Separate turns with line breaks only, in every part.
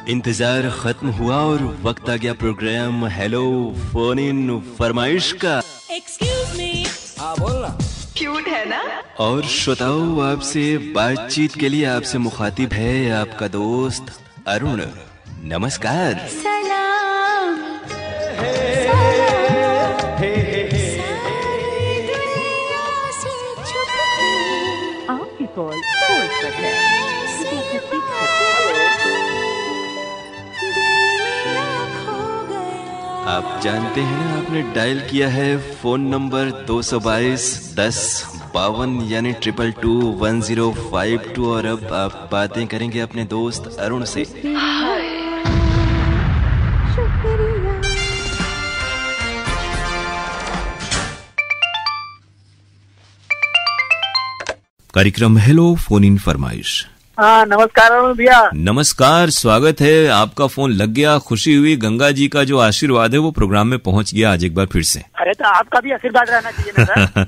इंतजार खत्म हुआ और वक्त आ गया प्रोग्राम हेलो फोन इन फरमाइश का।
Excuse me.
हाँ बोलना।
क्यूट है ना।
और श्रोताओं, आपसे बातचीत के लिए आपसे मुखातिब है आपका दोस्त अरुण। नमस्कार।
सलाम आपकी कॉल होल्ड पर है।
आप जानते हैं ना, आपने डायल किया है फोन नंबर 222 10 52 यानी 2221 और अब आप बातें करेंगे अपने दोस्त अरुण से। कार्यक्रम हेलो फोन इन फरमाइश।
हाँ नमस्कार अरुण भैया।
नमस्कार, स्वागत है। आपका फोन लग गया, खुशी हुई। गंगा जी का जो आशीर्वाद है वो प्रोग्राम में पहुंच गया आज एक बार फिर से।
अरे तो आपका भी आशीर्वाद रहना चाहिए ना सर।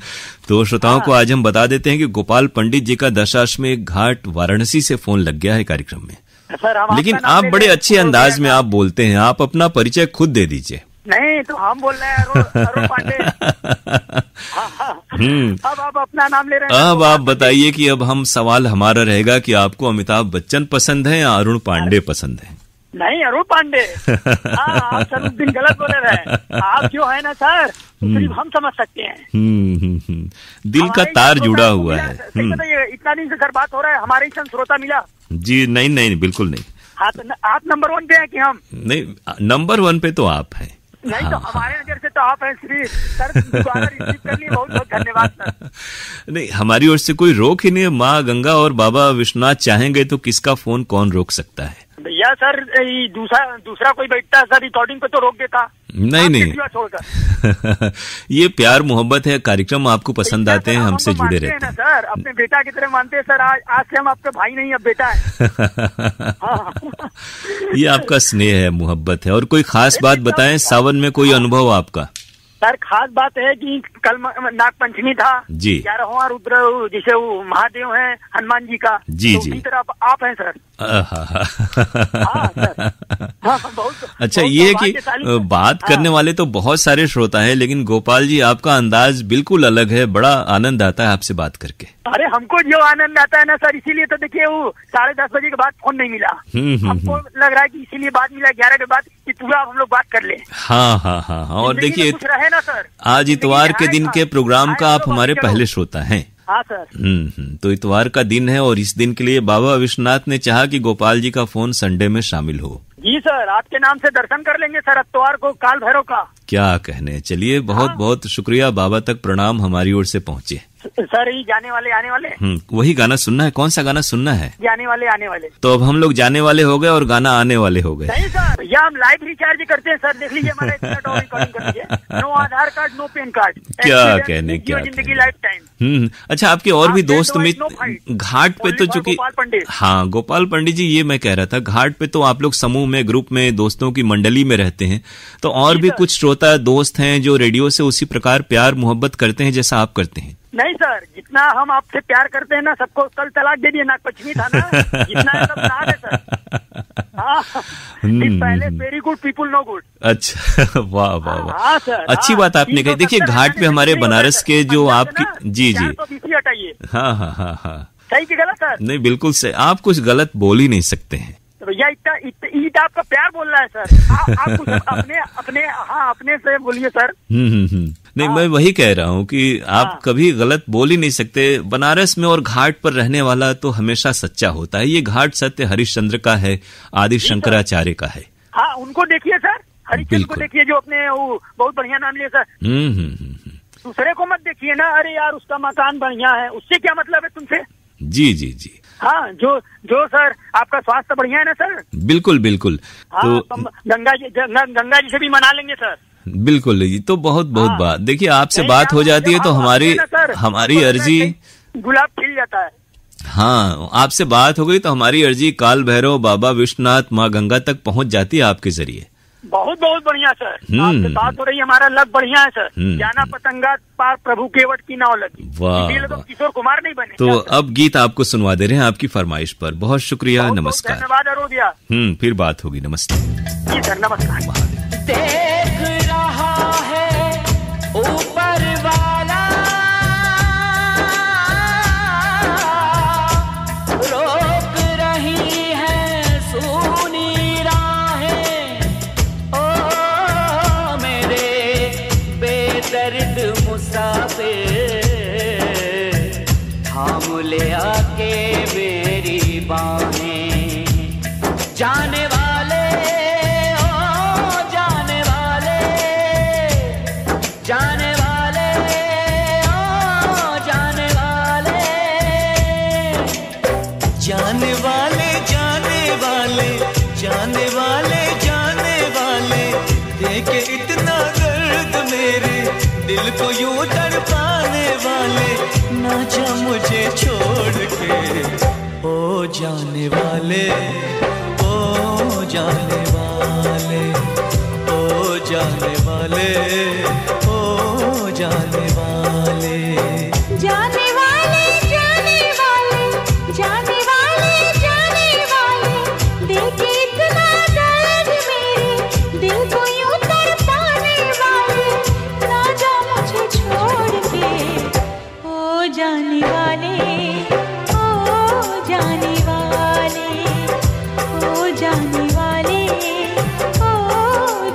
तो श्रोताओं को आज हम बता देते हैं कि गोपाल पंडित जी का दशाश्वमेध घाट वाराणसी से फोन लग गया है कार्यक्रम में।
सर
लेकिन आप बड़े अच्छे अंदाज में आप बोलते हैं, आप अपना परिचय खुद दे दीजिए।
नहीं तो हम बोल रहे हैं अरुण पांडे। अब आप अपना नाम ले रहे हैं।
अब आप बताइए कि अब हम सवाल हमारा रहेगा कि आपको अमिताभ बच्चन पसंद है या अरुण पांडे पसंद है?
नहीं अरुण पांडे। आप सर उस दिन गलत बोले रहे। आप जो है ना सर सिर्फ हम समझ सकते हैं।
दिल का तार जुड़ा हुआ है।
इतना दिन से सर बात हो रहा है, हमारे ही श्रोता मिला
जी। नहीं बिल्कुल नहीं।
हाँ तो आप नंबर 1 पे हैं कि हम?
नहीं, नंबर 1 पे तो आप हैं।
नहीं तो हमारे नजर से तो आप हैं श्री सर। दोबारा रिसीव कर लिए, बहुत बहुत धन्यवाद सर।
नहीं, हमारी ओर से कोई रोक ही नहीं है। माँ गंगा और बाबा विश्वनाथ चाहेंगे तो किसका फोन कौन रोक सकता है?
भैया सर दूसरा कोई बैठता है सर रिकॉर्डिंग पे तो रोक देता।
नहीं छोड़कर। ये प्यार मोहब्बत है, कार्यक्रम आपको पसंद आते हैं, हमसे जुड़े रहते हैं
सर। अपने बेटा की तरह मानते हैं सर। आज से हम आपके भाई नहीं, अब बेटा है।
ये आपका स्नेह है, मोहब्बत है। और कोई खास बात बताएं, सावन में कोई अनुभव आपका?
सर खास बात है कि कल नाग पंचमी था
जी।
11वां रुद्र जिसे वो महादेव हैं हनुमान जी का
जी
तो
जी।
उसी तरह आप हैं सर। हाँ, सर। बहुत
अच्छा, ये है कि बात करने वाले तो बहुत सारे श्रोता हैं, लेकिन गोपाल जी आपका अंदाज बिल्कुल अलग है। बड़ा आनंद आता है आपसे बात करके।
अरे हमको जो आनंद आता है ना सर, इसीलिए तो देखिए वो 10:30 बजे के बाद फोन नहीं मिला। हमको लग रहा है कि इसीलिए बात मिला 11 के बाद कि पूरा हम लोग बात कर ले।
हाँ। और देखिए
ना सर,
आज इतवार के दिन के प्रोग्राम का आप हमारे पहले श्रोता हैं।
हाँ सर।
तो इतवार का दिन है और इस दिन के लिए बाबा विश्वनाथ ने चाहा कि गोपाल जी का फोन संडे में शामिल हो।
जी सर, आपके नाम से दर्शन कर लेंगे सर इतवार को, काल भैरव का।
क्या कहने। चलिए, बहुत बहुत शुक्रिया। बाबा तक प्रणाम हमारी ओर से पहुँचे।
सर ये जाने वाले आने वाले।
वही गाना सुनना है। कौन सा गाना सुनना है?
जाने वाले आने वाले।
तो अब हम लोग जाने वाले हो गए और गाना आने वाले हो गए।
नहीं सर, भैया हम लाइव रिचार्ज करते हैं सर। देख लीजिए हमारे रिकॉर्डिंग कर लीजिए। नो आधार कार्ड, नो पैन कार्ड।
क्या कहने, क्या
जिंदगी लाइफ टाइम।
अच्छा, आपके और भी दोस्त मित्र घाट पे तो चूंकि हाँ गोपाल पंडित जी, ये मैं कह रहा था, घाट पे तो आप लोग समूह में, ग्रुप में, दोस्तों की मंडली में रहते हैं, तो और भी कुछ श्रोता दोस्त हैं जो रेडियो से उसी प्रकार प्यार मोहब्बत करते हैं जैसा आप करते हैं?
नहीं सर, जितना हम आपसे प्यार करते हैं ना, सबको कल तलाक दे दिए। नाग पंचमी था ना, जितना है सब नाग है सर। हाँ, पहले very good people no good.
अच्छा, वाह वाह वाह।
हाँ सर,
अच्छी बात आपने कही। देखिए घाट पे हमारे बनारस के जो आपकी जी
हटाइए।
हाँ
सही कि गलत सर?
नहीं, बिल्कुल सही। आप कुछ गलत बोल ही नहीं सकते हैं।
भैया इतना आपका प्यार बोल रहा है सर। आप कुछ अपने से बोलिए सर।
नहीं, मैं वही कह रहा हूँ कि आप कभी गलत बोल ही नहीं सकते। बनारस में और घाट पर रहने वाला तो हमेशा सच्चा होता है। ये घाट सत्य हरिश्चंद्र का है, आदि शंकराचार्य का है।
हाँ, उनको देखिए सर, हरिश्चंद्र को देखिए जो अपने वो बहुत बढ़िया नाम लिए सर। दूसरे को मत देखिए ना। अरे यार उसका मकान बढ़िया है, उससे क्या मतलब है तुमसे? जी। हाँ, जो सर आपका स्वास्थ्य बढ़िया है ना सर? बिल्कुल। हाँ, तो गंगा जी से भी मना लेंगे सर।
बिल्कुल जी। तो बहुत बात, देखिए आपसे बात हो जाती है तो हमारी अर्जी
गुलाब खिल जाता है।
हाँ, आपसे बात हो गई तो हमारी अर्जी काल भैरव, बाबा विश्वनाथ, माँ गंगा तक पहुंच जाती है आपके जरिए।
बहुत बहुत बढ़िया सर, आपसे बात हो रही है, हमारा लग बढ़िया है सर। जाना पतंगा पार प्रभु केवट की नाव लगी, इसलिए तो किशोर कुमार नहीं बने।
तो अब गीत आपको सुनवा दे रहे हैं आपकी फरमाइश पर। बहुत शुक्रिया, नमस्कार।
धन्यवाद अरोदिया।
फिर बात होगी, नमस्ते।
जी सर, नमस्कार।
देख रहा है ऊपर वाला, रोक रही है सूनी राहें, ओ मेरे बेदर्द मुसाफिर, थाम ले आके मेरी बाहें, जाने वाले
के इतना दर्द मेरे दिल को यूं तड़पाने वाले, ना जा मुझे छोड़ के ओ जाने वाले, ओ जाने वाले, ओ जाने वाले, ओ जाने वाले,
जाने वाले, जाने वाले, जाने वाले, जाने वाले, देखे इतना दर्द मेरे दिल को यूं तड़पाने वाले, ना जा मुझे छोड़ के ओ जाने वाले, ओ जाने वाले, ओ जाने वाले, ओ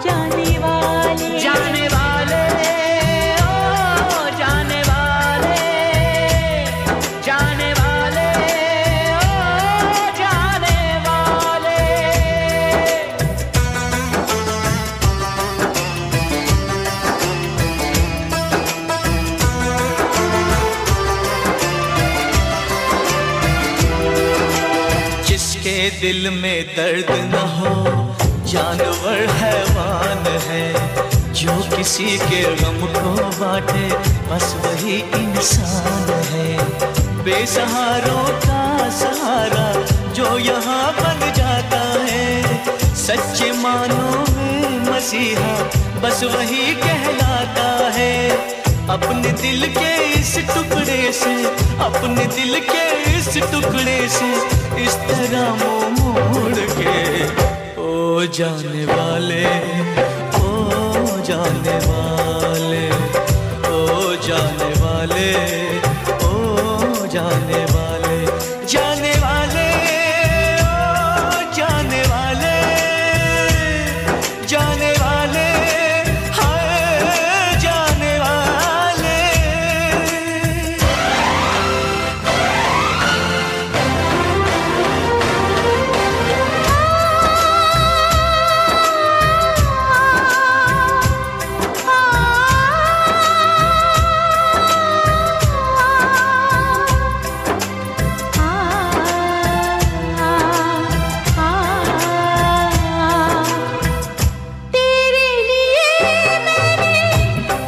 जाने वाले, जाने वाले, ओ जाने वाले, जाने वाले, ओ जाने वाले।
जिसके दिल में दर्द न हो जानवर हैवान है, जो किसी के गम को बांटे बस वही इंसान है, बेसहारों का सहारा जो यहाँ बन जाता है, सच्चे मानों में मसीहा बस वही कहलाता है, अपने दिल के इस टुकड़े से, अपने दिल के इस टुकड़े से इस तरह मुंह मोड़ के ओ जाने वाले, ओ जाने वाले, ओ जाने वाले, ओ जाने वाले, जाने वाले, ओ जाने वाले, जाने वाले, हाय जाने वाले।
तेरे लिए मैंने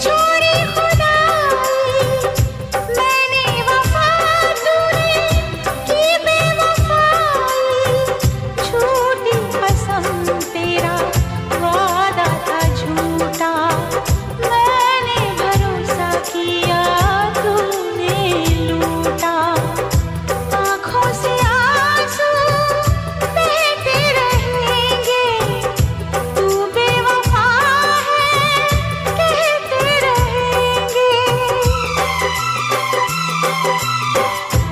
छोड़ी खुदाई, मैंने वफा तूने की बेवफाई, झूठी कसम तेरा वादा था झूठा, मैंने भरोसा किया तूने लूटा, आँखों से आंसू बहते रहेंगे, तू बेवफा है कहते रहेंगे,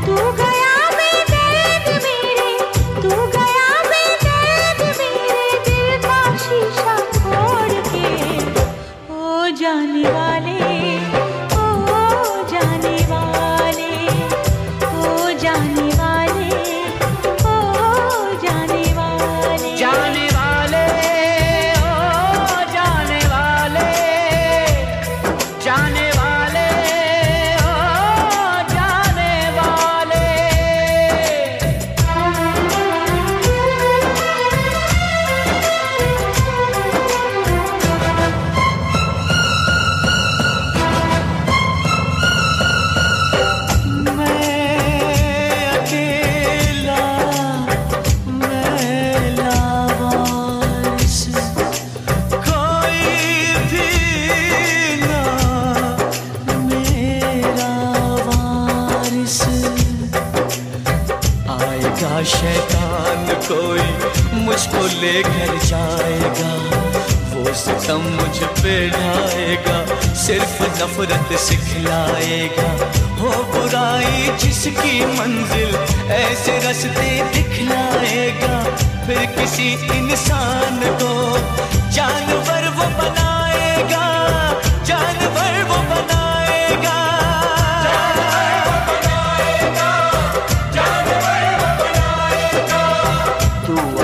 तू गया बेदर्द मेरे, तू गया बेदर्द मेरे दिल का शीशा फोड़ के ओ जाने वाले, ओ जाने वाले, ओ जाने वाले, ओ जाने वाले, जाने वाले, ओ जाने वाले, जाने वाले, ओ जाने वाले।
मैं क्या शैतान कोई मुझको लेकर जाएगा, वो सितम मुझ पे ढाएगा, सिर्फ नफरत सिखलाएगा। हो बुराई जिसकी मंजिल ऐसे रास्ते दिखलाएगा, फिर किसी इंसान को जानवर वो बनाएगा, जानवर वो बनाएगा।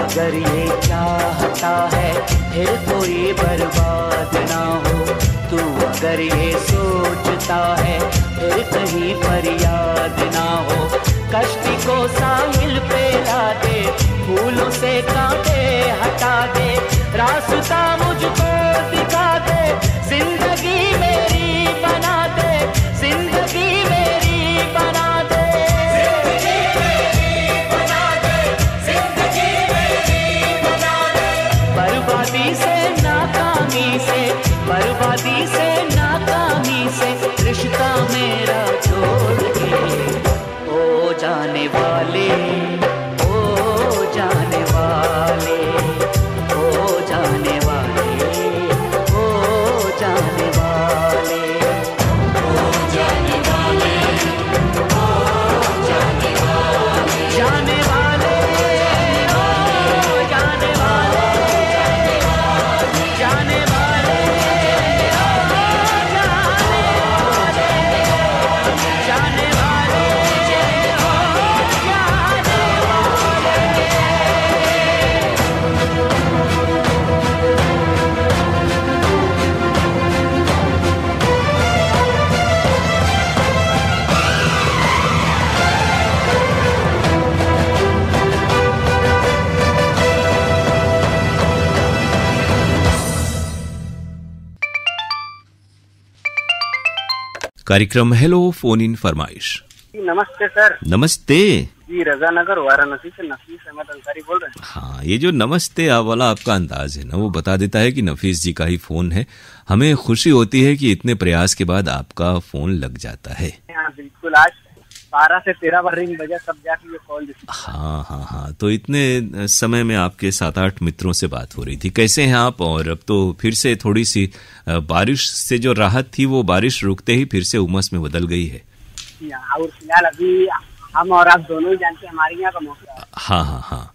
अगर ये चाहता है फिर कोई बर्बाद ना हो, तू अगर ये सोचता है फिर कहीं फरियाद ना हो। कश्ती को साहिल पे ला दे, फूलों से कांटे हटा दे, रास्ता मुझको दिखा दे, जिंदगी मेरी बना दे, जिंदगी मेरी बना दे। बर्बादी से नाकामी से रिश्ता मेरा छोड़ के ओ जाने वाले, ओ जाने वाले, ओ जाने वाले, ओ जाने वाले, ओ जाने वाले, ओ जाने वाले, जाने वाले, ओ जाने वाले, जाने वाले।
कार्यक्रम हेलो फोन इन फरमाइश।
नमस्ते सर।
नमस्ते
जी, रजानगर वाराणसी से नफीस अहमद अंसारी बोल रहे हैं।
हाँ, ये जो नमस्ते वाला आपका अंदाज है ना, वो बता देता है कि नफीस जी का ही फोन है। हमें खुशी होती है कि इतने प्रयास के बाद आपका फोन लग जाता है।
हाँ बिल्कुल, आज 12 से 13 बार रिंग बजा तब जाके ये कॉल।
हाँ हाँ हाँ, तो इतने समय में आपके 7-8 मित्रों से बात हो रही थी। कैसे हैं आप? और अब तो फिर से थोड़ी सी बारिश से जो राहत थी, वो बारिश रुकते ही फिर से उमस में बदल गई है।
और फिलहाल अभी हम और आप दोनों ही जानते हैं हमारे यहाँ का मौसम।
हाँ हाँ हाँ,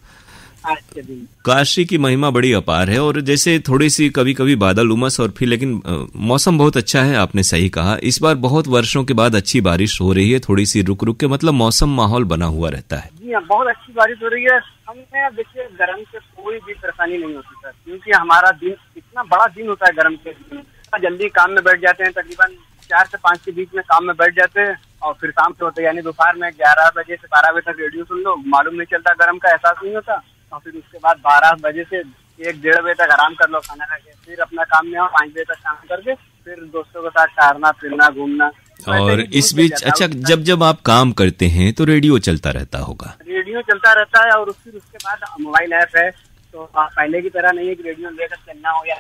आज के दिन
काशी की महिमा बड़ी अपार है। और जैसे थोड़ी सी कभी कभी बादल उमस और फिर लेकिन मौसम बहुत अच्छा है। आपने सही कहा, इस बार बहुत वर्षों के बाद अच्छी बारिश हो रही है, थोड़ी सी रुक रुक के, मतलब मौसम माहौल बना हुआ रहता है।
जी हाँ, बहुत अच्छी बारिश हो रही है। हमें देखिए गर्म से कोई भी परेशानी नहीं होती सर, क्योंकि हमारा दिन इतना बड़ा दिन होता है गर्म के दिन। जल्दी काम में बैठ जाते हैं, तकरीबन 4 से 5 के बीच में काम में बैठ जाते हैं और फिर शाम से होते हैं, यानी दोपहर में 11 बजे से 12 बजे तक रेडियो सुन लो, मालूम नहीं चलता, गर्म का एहसास नहीं होता। और फिर उसके बाद 12 बजे से 1-1:30 बजे तक आराम कर लो खाना खा के, फिर अपना काम में आओ 5 बजे तक काम करके, फिर दोस्तों के साथ टहलना फिरना घूमना।
और इस बीच अच्छा, जब जब आप काम करते हैं तो रेडियो चलता रहता होगा?
रेडियो चलता रहता है, और फिर उसके बाद मोबाइल ऐप है, तो पहले की तरह नहीं है कि रेडियो लेकर चलना हो या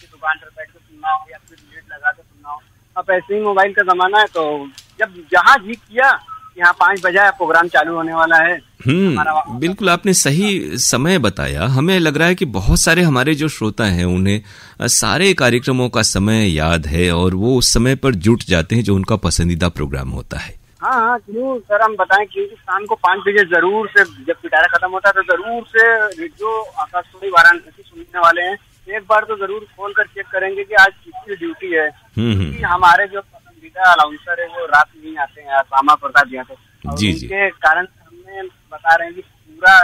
दुकान पर बैठ कर सुनना हो या फिर लेट लगा कर सुनना हो। अब ऐसे ही मोबाइल का जमाना है, तो जब जहाँ जी किया यहाँ 5 बजे प्रोग्राम चालू होने वाला है।
बिल्कुल आपने सही समय बताया। हमें लग रहा है कि बहुत सारे हमारे जो श्रोता हैं उन्हें सारे कार्यक्रमों का समय याद है और वो उस समय पर जुट जाते हैं जो उनका पसंदीदा प्रोग्राम होता है।
हाँ हाँ, क्यों सर, हम बताएं, क्योंकि शाम को 5 बजे जरूर से जब पिटारा खत्म होता है तो जरूर से रेडियो आकाशवाणी वाराणसी सुनने वाले हैं। एक बार तो जरूर खोल कर चेक करेंगे कि आज किसकी ड्यूटी है, क्योंकि हमारे जो पसंदीदा अनाउंसर है वो रात नहीं आते हैं, श्यामा प्रसाद जी आते हैं। जी जी, के कारण हमें बता रहे हैं कि पूरा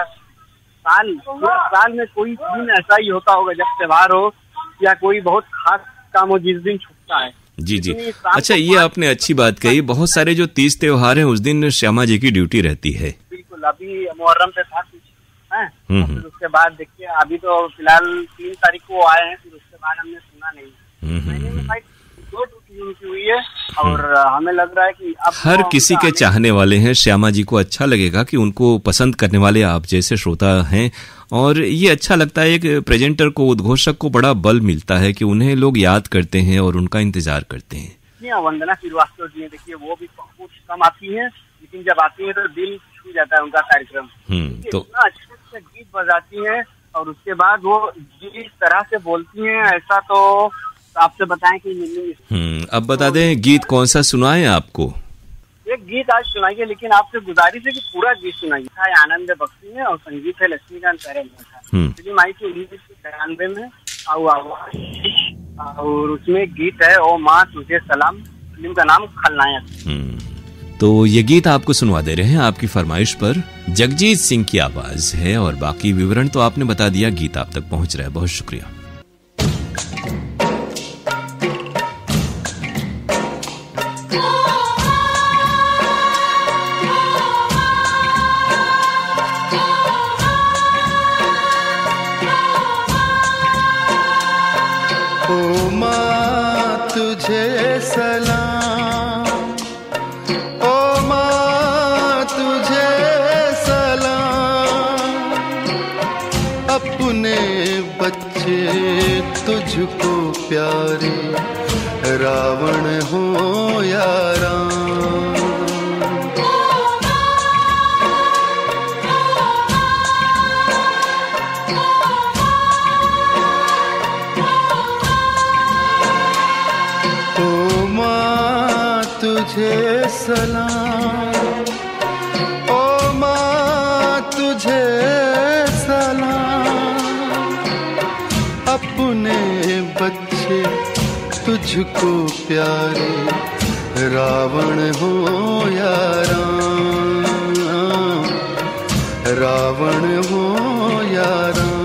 साल में कोई दिन ऐसा ही होता होगा जब त्योहार हो या कोई बहुत खास काम हो जिस दिन छूटता है। जी जी,
अच्छा, ये आपने अच्छी बात कही। बहुत सारे जो 30 त्योहार हैं उस दिन श्यामा जी की ड्यूटी रहती है।
बिल्कुल, अभी मुहर्रम पे था कुछ है, फिर उसके बाद देखिए अभी तो फिलहाल 3 तारीख को आए हैं, फिर उसके बाद हमने सुना नहीं। महीने में भाई 2 ड्यूटी उनकी हुई है और हमें लग रहा है कि अब
हर किसी के चाहने वाले हैं श्यामा जी को। अच्छा लगेगा कि उनको पसंद करने वाले आप जैसे श्रोता हैं, और ये अच्छा लगता है कि प्रेजेंटर को, उद्घोषक को बड़ा बल मिलता है कि उन्हें लोग याद करते हैं और उनका इंतजार करते हैं।
वंदना श्रीवास्तव जी देखिए, वो भी बहुत कम आती है, लेकिन जब आती है तो दिल
छू जाता है उनका कार्यक्रम।
तो
इतना अच्छे से गीत बजाती हैं और उसके बाद वो जिस तरह से बोलती हैं ऐसा तो आपसे बताएं कि
अब बता दें गीत कौन सा सुनाए आपको?
एक गीत आज सुनाइए, लेकिन आपसे गुजारिश है कि पूरा गीत सुनाइए। आनंद बख्शी में और संगीत है लक्ष्मीकांत प्यारेलाल का। फिल्म आई थी 1993 में और उसमें गीत है ओ माँ तुझे सलाम। फिल्म का नाम खलनायक।
तो ये गीत आपको सुनवा दे रहे हैं आपकी फरमाइश पर। जगजीत सिंह की आवाज है और बाकी विवरण तो आपने बता दिया, गीत आप तक पहुंच रहा है। बहुत शुक्रिया।
ओ माँ तुझे सलाम, ओ माँ तुझे सलाम, अपने बच्चे तुझको प्यारे रावण हो या राम। तुझे सलाम, ओ माँ तुझे सलाम, अपने बच्चे तुझको प्यारे रावण हो या राम, रावण हो या राम।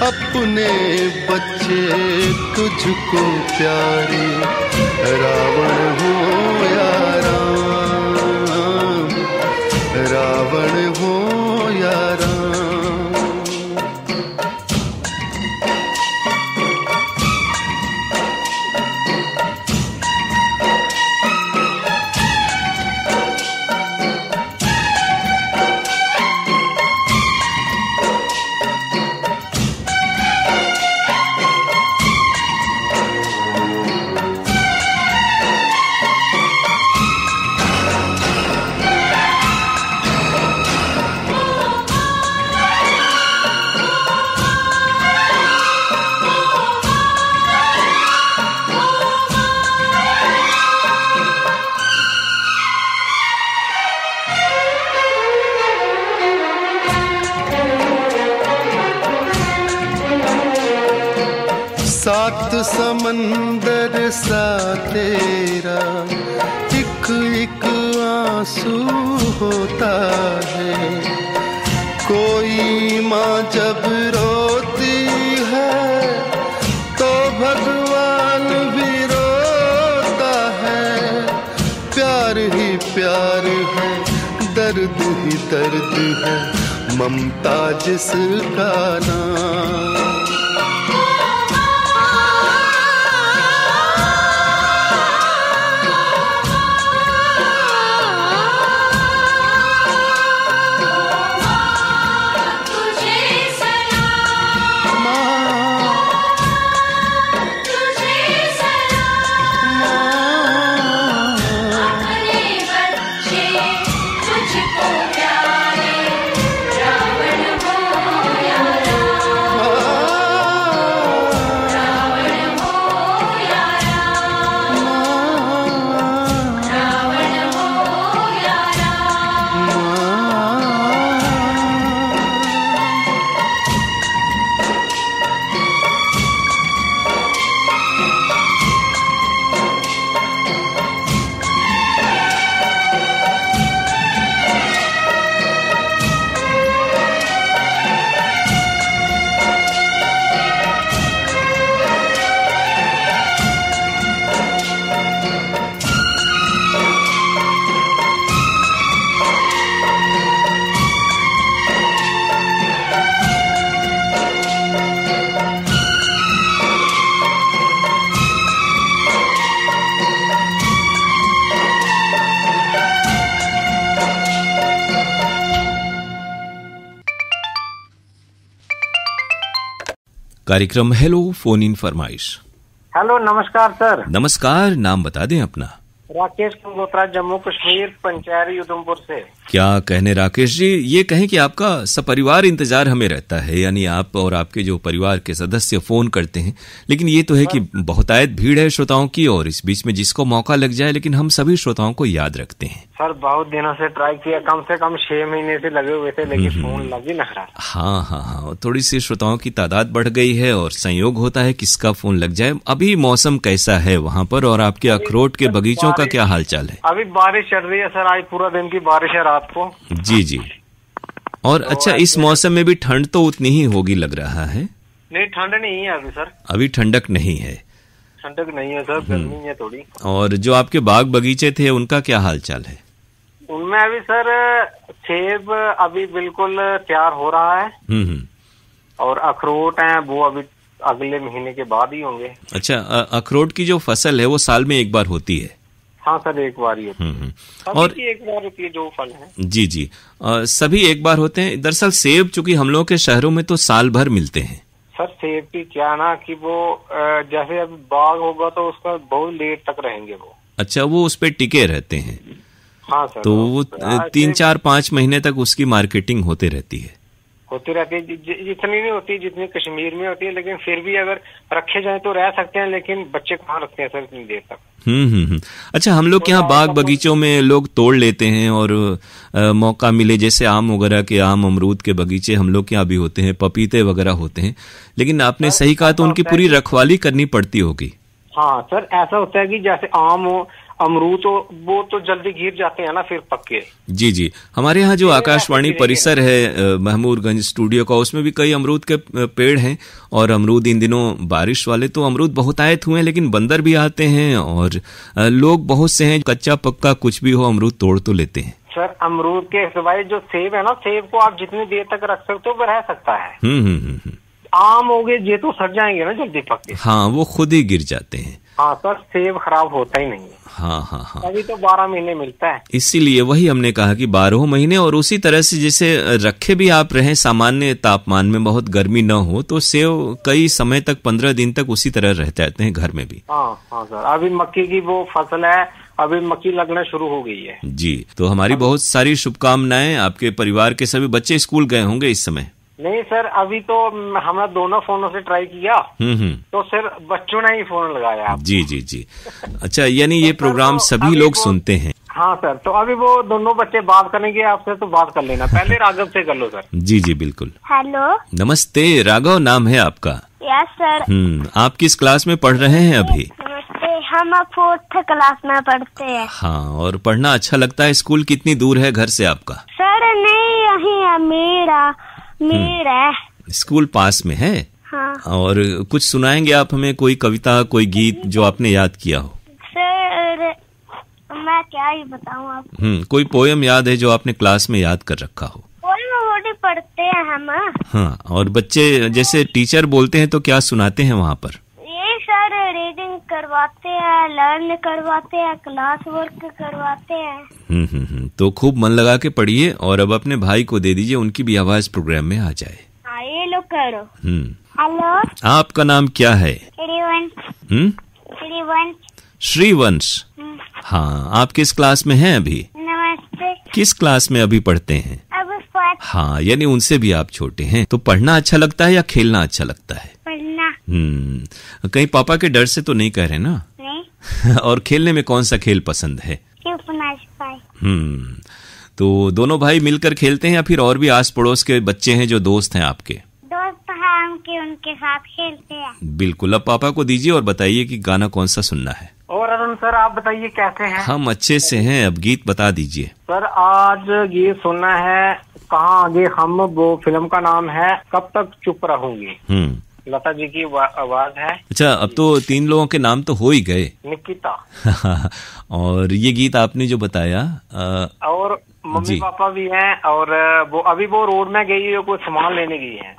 अपने बच्चे तुझको प्यारे रावण हो या राम, रावण हो या राम। सात समंदर सा तेरा एक एक आंसू होता है। कोई माँ जब रोती है तो भगवान भी रोता है। प्यार ही प्यार है, दर्द ही दर्द है, ममता जिसका नाम।
कार्यक्रम हेलो फोन इन फरमाइश।
हेलो, नमस्कार सर।
नमस्कार, नाम बता दें अपना।
राकेश कंगोत्रा, जम्मू कश्मीर, पंचायरी उधमपुर से।
क्या कहने राकेश जी, ये कहें कि आपका सपरिवार इंतजार हमें रहता है, यानी आप और आपके जो परिवार के सदस्य फोन करते हैं, लेकिन ये तो है कि बहुतायत भीड़ है श्रोताओं की और इस बीच में जिसको मौका लग जाए, लेकिन हम सभी श्रोताओं को याद रखते हैं।
सर बहुत दिनों से ट्राई किया, कम से कम 6 महीने से लगे हुए थे, लेकिन फोन लग ही नहीं रहा।
हाँ हाँ हाँ, थोड़ी सी श्रोताओं की तादाद बढ़ गई है और संयोग होता है किसका फोन लग जाए। अभी मौसम कैसा है वहाँ पर और आपके अखरोट के बगीचों का क्या हालचाल है?
अभी बारिश चल रही है सर, आज पूरा दिन की बारिश है रात को।
जी जी। और तो अच्छा, इस मौसम में भी ठंड तो उतनी ही होगी लग रहा है?
नहीं, ठंड नहीं है अभी सर।
अभी ठंडक नहीं है?
ठंडक नहीं है सर, गर्मी है थोड़ी।
और जो आपके बाग बगीचे थे उनका क्या हालचाल है?
उनमें अभी सर सेब अभी बिल्कुल तैयार हो रहा है और अखरोट हैं वो अभी अगले महीने के बाद ही होंगे।
अच्छा, अखरोट की जो फसल है वो साल में एक बार होती है?
हाँ सर, एक बार ही होती है।
और
एक बार होती है जो फल है।
जी जी, सभी एक बार होते हैं। दरअसल सेब चूंकि हम लोग के शहरों में तो साल भर मिलते हैं।
सर सेब की क्या ना कि वो जैसे अभी बाग होगा तो उसका बहुत लेट तक रहेंगे वो।
अच्छा, वो उस पे टिके रहते हैं?
हाँ सर।
तो वो 3, 4, 5 महीने तक उसकी मार्केटिंग होती रहती है?
होती रहती है, जितनी नहीं होती जितनी कश्मीर में होती है, लेकिन फिर भी अगर रखे जाए तो रह सकते हैं, लेकिन बच्चे कहाँ रखते हैं सर इतनी देर तक।
अच्छा, हम लोग के यहाँ बाग बगीचों में लोग तोड़ लेते हैं और मौका मिले, जैसे आम वगैरह के, आम अमरूद के बगीचे हम लोग के यहाँ भी होते हैं, पपीते वगैरह होते हैं, लेकिन आपने सही कहा तो उनकी पूरी रखवाली करनी पड़ती होगी।
हाँ सर, ऐसा होता है कि जैसे आम हो, अमरूद तो वो तो जल्दी गिर जाते हैं ना फिर पक्के।
जी जी, हमारे यहाँ जो आकाशवाणी परिसर है महमूदगंज स्टूडियो का, उसमें भी कई अमरूद के पेड़ हैं और अमरूद इन दिनों बारिश वाले तो अमरूद बहुतायत हुए हैं, लेकिन बंदर भी आते हैं और लोग बहुत से हैं, कच्चा पक्का कुछ भी हो अमरूद तोड़ तो लेते हैं।
सर अमरूद के सिवाय जो सेब है ना, सेब को आप जितनी देर तक रख सकते हो वो रह सकता है। आम हो गए ये तो सड़ जाएंगे ना जल्दी पक्के।
हाँ, वो खुद ही गिर जाते हैं।
हाँ सर, सेब खराब होता ही नहीं है।
हाँ हाँ हाँ,
अभी तो 12 महीने मिलता है,
इसीलिए वही हमने कहा कि 12 महीने। और उसी तरह से जैसे रखे भी आप रहें सामान्य तापमान में, बहुत गर्मी न हो, तो सेब कई समय तक 15 दिन तक उसी तरह रहते हैं घर में भी।
हाँ हाँ सर, अभी मक्की की वो फसल है, अभी मक्की लगना शुरू हो गई है। जी,
तो हमारी बहुत सारी शुभकामनाएं। आपके परिवार के सभी बच्चे स्कूल गए होंगे इस समय?
नहीं सर, अभी तो हमने दोनों फोनों से ट्राई किया तो सर बच्चों ने ही फोन लगाया।
जी जी जी। अच्छा, यानी ये प्रोग्राम सभी लोग सुनते हैं?
हाँ सर, तो अभी वो दोनों बच्चे बात करेंगे आपसे, तो बात कर लेना। पहले राघव से कर लो सर।
जी जी बिल्कुल।
हेलो,
नमस्ते राघव, नाम है आपका?
Yes sir.
आप किस क्लास में पढ़ रहे हैं अभी?
नमस्ते, हम 4th क्लास में पढ़ते हैं।
हाँ, और पढ़ना अच्छा लगता है? स्कूल कितनी दूर है घर से आपका?
सर नहीं, यही है मेरा
स्कूल पास में है?
हाँ।
और कुछ सुनाएंगे आप हमें, कोई कविता, कोई गीत जो आपने याद किया हो?
सर मैं क्या ही बताऊं आपको।
कोई पोयम याद है जो आपने क्लास में याद कर रखा हो?
पोयम पढ़ते हैं हम।
हाँ, और बच्चे जैसे टीचर बोलते हैं तो क्या सुनाते हैं वहाँ पर?
ये सर रीडिंग करवाते हैं, लर्न करवाते हैं, क्लास वर्क करवाते हैं।
तो खूब मन लगा के पढ़िए और अब अपने भाई को दे दीजिए, उनकी भी आवाज प्रोग्राम में आ जाए।
हाँ, ये लो करो। हेलो,
आपका नाम क्या है? श्रीवंश। हाँ, आप किस क्लास में हैं अभी?
नमस्ते।
किस क्लास में अभी पढ़ते हैं?
अब 4th।
हाँ, यानी उनसे भी आप छोटे हैं। तो पढ़ना अच्छा लगता है या खेलना अच्छा लगता है?
पढ़ना।
कहीं पापा के डर से तो नहीं कह रहे ना?
नहीं।
और खेलने में कौन सा खेल पसंद है? तो दोनों भाई मिलकर खेलते हैं या फिर और भी आस पड़ोस के बच्चे हैं जो दोस्त हैं आपके?
दोस्त हैं उनके साथ खेलते हैं।
बिल्कुल। अब पापा को दीजिए और बताइए कि गाना कौन सा सुनना है।
और अरुण सर आप बताइए कैसे हैं?
हम अच्छे से हैं, अब गीत बता दीजिए।
सर आज गीत सुनना है कहाँ आगे हम, वो फिल्म का नाम है कब तक चुप रहूंगी। लता जी की आवाज है।
अच्छा, अब तो 3 लोगों के नाम तो हो ही गए।
निकिता।
और ये गीत आपने जो बताया
और मम्मी पापा भी हैं और वो अभी वो रोड में गई है, कोई सामान लेने गई है।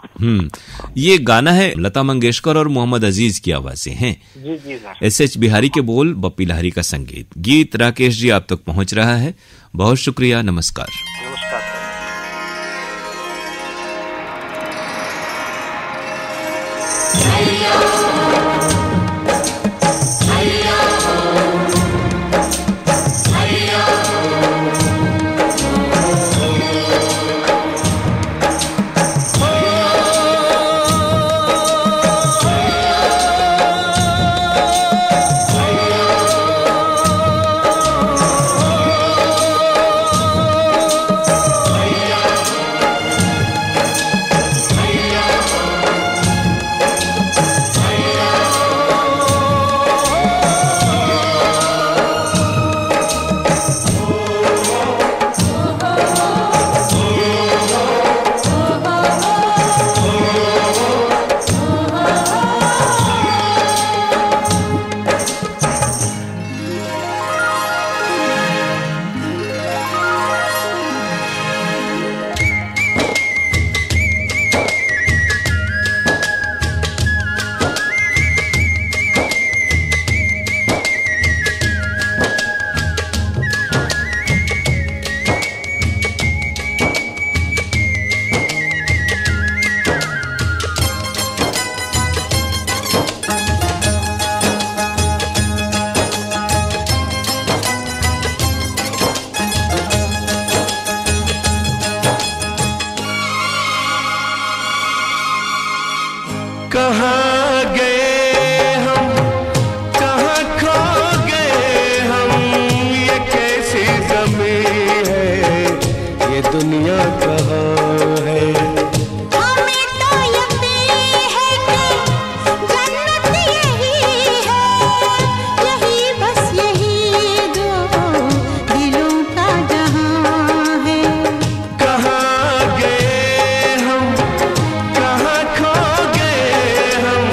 ये गाना है लता मंगेशकर और मोहम्मद अजीज की आवाजें हैं।
जी जी सर।
SH बिहारी के बोल, बप्पी लहरी का संगीत। गीत राकेश जी आप तक पहुंच रहा है, बहुत शुक्रिया, नमस्कार।
नमस्कार सर।
कहाँ गए हम, कहाँ खो गए हम, ये कैसी ज़मीं है, ये दुनिया कहाँ है।
हमें तो यकीन है कि जन्नत यही है, यही बस यही दो दिलों का जहां है।
कहाँ गए हम, कहाँ खो गए हम,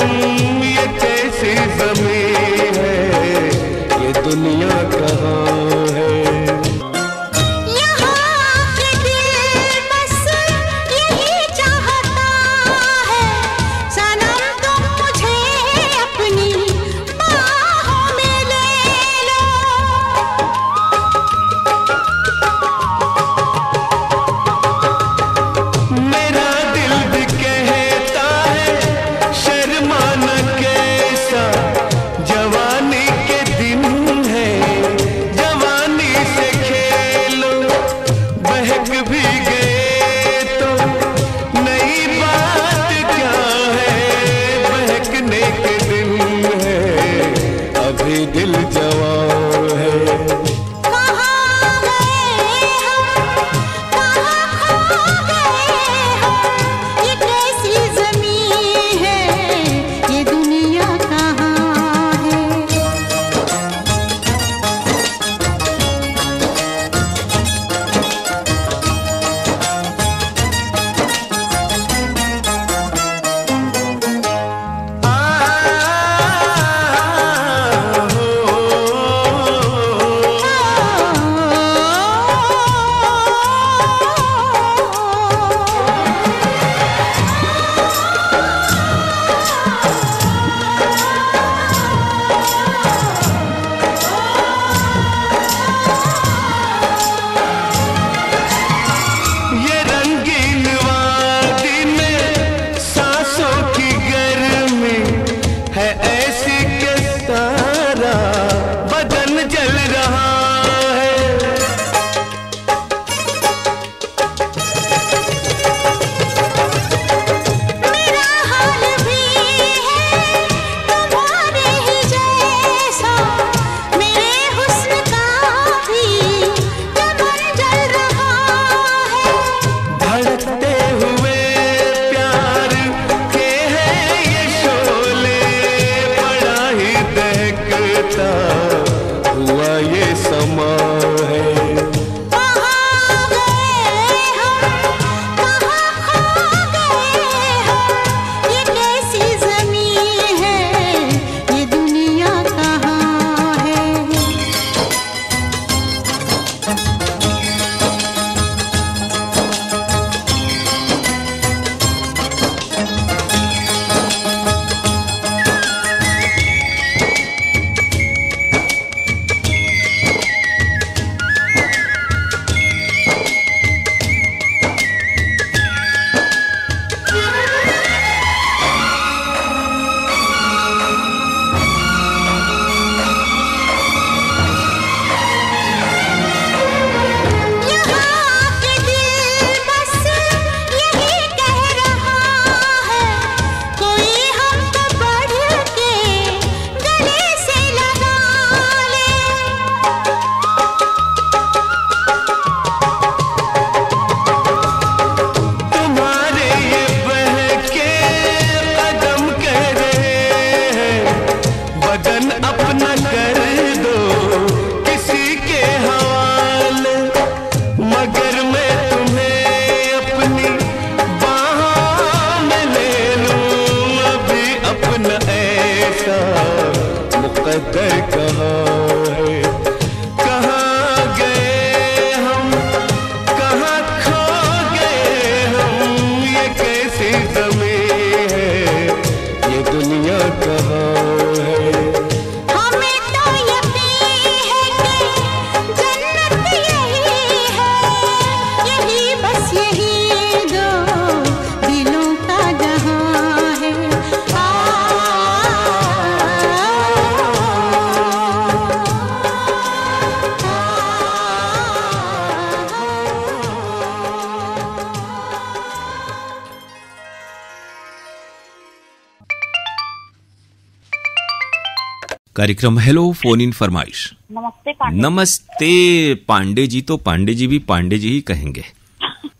कार्यक्रम हेलो फोन इन फरमाइश।
नमस्ते पांडे।
नमस्ते पांडे जी। तो पांडे जी भी पांडे जी ही कहेंगे।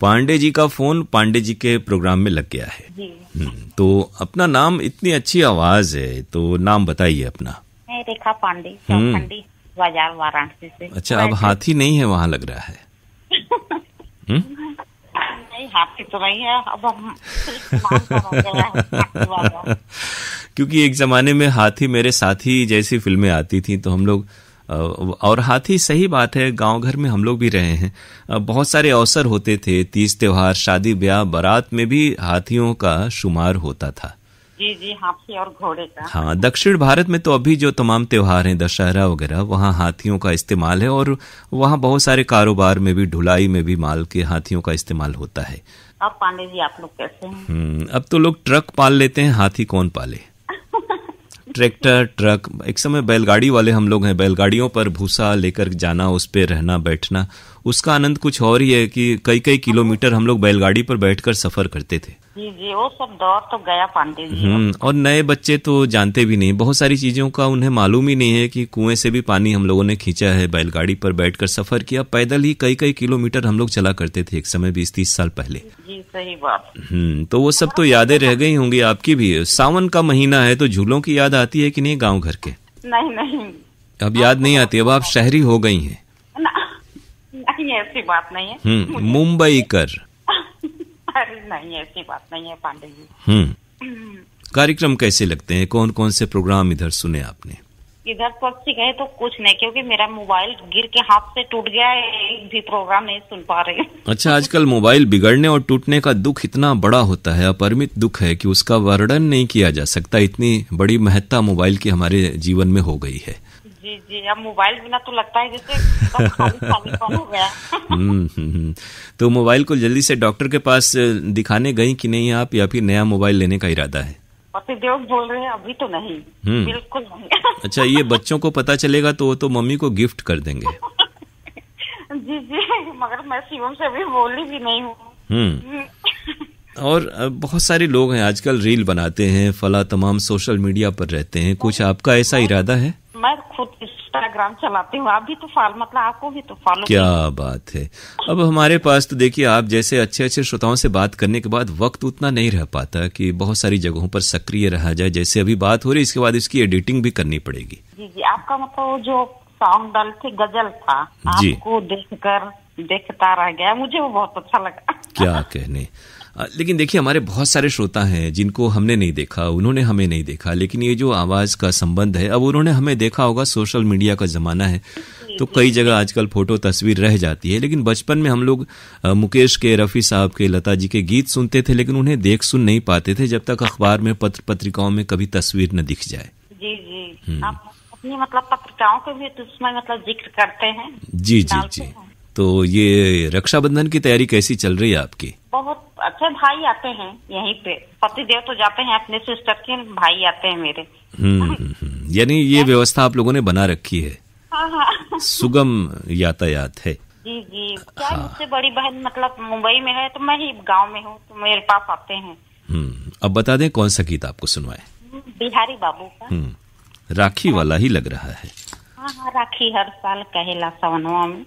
पांडे जी का फोन पांडे जी के प्रोग्राम में लग गया है जी। तो अपना नाम, इतनी अच्छी आवाज है, तो नाम बताइए अपना।
मैं रेखा पांडे, चौखंडी बाजार वाराणसी से।
अच्छा, अब हाथी नहीं है वहाँ लग रहा है।
नहीं, हाथी तो नहीं है, अब हम नाम है।
क्योंकि एक जमाने में हाथी मेरे साथी जैसी फिल्में आती थी, तो हम लोग, और हाथी, सही बात है, गांव घर में हम लोग भी रहे हैं, बहुत सारे अवसर होते थे, तीज त्योहार, शादी ब्याह, बारात में भी हाथियों का शुमार होता था।
जी जी, हाथी और घोड़े का।
हाँ, दक्षिण भारत में तो अभी जो तमाम त्योहार हैं, दशहरा वगैरह, वहाँ हाथियों का इस्तेमाल है, और वहाँ बहुत सारे कारोबार में भी, ढुलाई में भी माल के हाथियों का इस्तेमाल होता है।
अब पांडे जी आप लोग कैसे हैं?
अब तो लोग ट्रक पाल लेते हैं, हाथी कौन पाले। ट्रैक्टर, ट्रक, एक समय बैलगाड़ी वाले हम लोग हैं, बैलगाड़ियों पर भूसा लेकर जाना, उस पे रहना बैठना, उसका आनंद कुछ और ही है कि कई कई किलोमीटर हम लोग बैलगाड़ी पर बैठकर सफर करते थे।
जी जी, वो सब दौर तो गया पांडे जी।
और नए बच्चे तो जानते भी नहीं, बहुत सारी चीजों का उन्हें मालूम ही नहीं है कि कुएं से भी पानी हम लोगों ने खींचा है, बैलगाड़ी पर बैठकर सफर किया, पैदल ही कई कई किलोमीटर हम लोग चला करते थे एक समय, 20-30 साल पहले।
जी सही बात।
तो वो सब तो यादें रह गई होंगी आपकी भी। सावन का महीना है तो झूलों की याद आती है कि नहीं गाँव घर के?
नहीं नहीं,
अब याद नहीं आती, अब आप शहरी हो गई हैं।
नहीं, ऐसी बात नहीं है।
मुंबई कर।
अरे नहीं, ऐसी बात नहीं है पांडे जी।
कार्यक्रम कैसे लगते हैं? कौन कौन से प्रोग्राम इधर सुने आपने?
इधर पक्षी गए तो कुछ नहीं, क्योंकि मेरा मोबाइल गिर के हाथ से टूट गया है, एक भी प्रोग्राम नहीं सुन पा रही। अच्छा,
आजकल मोबाइल बिगड़ने और टूटने का दुख इतना बड़ा होता है, अपरिमित दुख है कि उसका वर्णन नहीं किया जा सकता। इतनी बड़ी महत्ता मोबाइल की हमारे जीवन में हो गई है।
जी जी, अब मोबाइल बिना तो लगता है जैसे खाली हो गया।
तो मोबाइल को जल्दी से डॉक्टर के पास दिखाने गई कि नहीं आप, या फिर नया मोबाइल लेने का इरादा है?
पतिदेव बोल रहे हैं अभी तो नहीं, बिल्कुल नहीं।
अच्छा, ये बच्चों को पता चलेगा तो वो तो मम्मी को गिफ्ट कर देंगे।
जी जी, मगर मैं शिवम से भी बोली भी नहीं हूँ।
और बहुत सारे लोग हैं आजकल रील बनाते हैं, फला तमाम सोशल मीडिया पर रहते हैं, कुछ आपका ऐसा इरादा है?
मैं खुद इंस्टाग्राम चलाती हूँ, आप भी तो मतलब आपको भी तो फॉलो।
क्या बात है। अब हमारे पास तो देखिए, आप जैसे अच्छे अच्छे श्रोताओं से बात करने के बाद वक्त उतना नहीं रह पाता कि बहुत सारी जगहों पर सक्रिय रहा जाए। जैसे अभी बात हो रही, इसके बाद इसकी एडिटिंग भी करनी पड़ेगी।
जी जी, आपका मतलब जो सॉन्ग डाल थे, गजल था, आपको देखकर देखता रह गया, मुझे वो बहुत अच्छा लगा।
क्या कहने। लेकिन देखिए, हमारे बहुत सारे श्रोता हैं जिनको हमने नहीं देखा, उन्होंने हमें नहीं देखा, लेकिन ये जो आवाज का संबंध है, अब उन्होंने हमें देखा होगा। सोशल मीडिया का जमाना है तो कई जगह आजकल फोटो तस्वीर रह जाती है, लेकिन बचपन में हम लोग मुकेश के, रफी साहब के, लता जी के गीत सुनते थे, लेकिन उन्हें देख सुन नहीं पाते थे जब तक अखबार में, पत्र पत्रिकाओं में कभी तस्वीर न दिख जाए।
जी जी, आप अपनी मतलब पत्रिकाओं के भी तो उसमें मतलब जिक्र करते हैं।
जी जी जी। तो ये रक्षाबंधन की तैयारी कैसी चल रही है आपकी?
बहुत अच्छे भाई आते हैं यहीं पे, पतिदेव तो जाते हैं अपने सिस्टर के, भाई आते हैं मेरे।
यानी ये व्यवस्था आप लोगों ने बना रखी है।
हाँ।
सुगम यातायात है।
जी जी, क्या मुझसे बड़ी बहन मतलब मुंबई में है, तो मैं ही गांव में हूँ, तो मेरे पास आते हैं।
अब बता दें कौन सा गीत आपको सुनवाए?
बिहारी बाबू का
राखी वाला ही लग रहा है।
हाँ, राखी हर साल कहेला सवनवा में।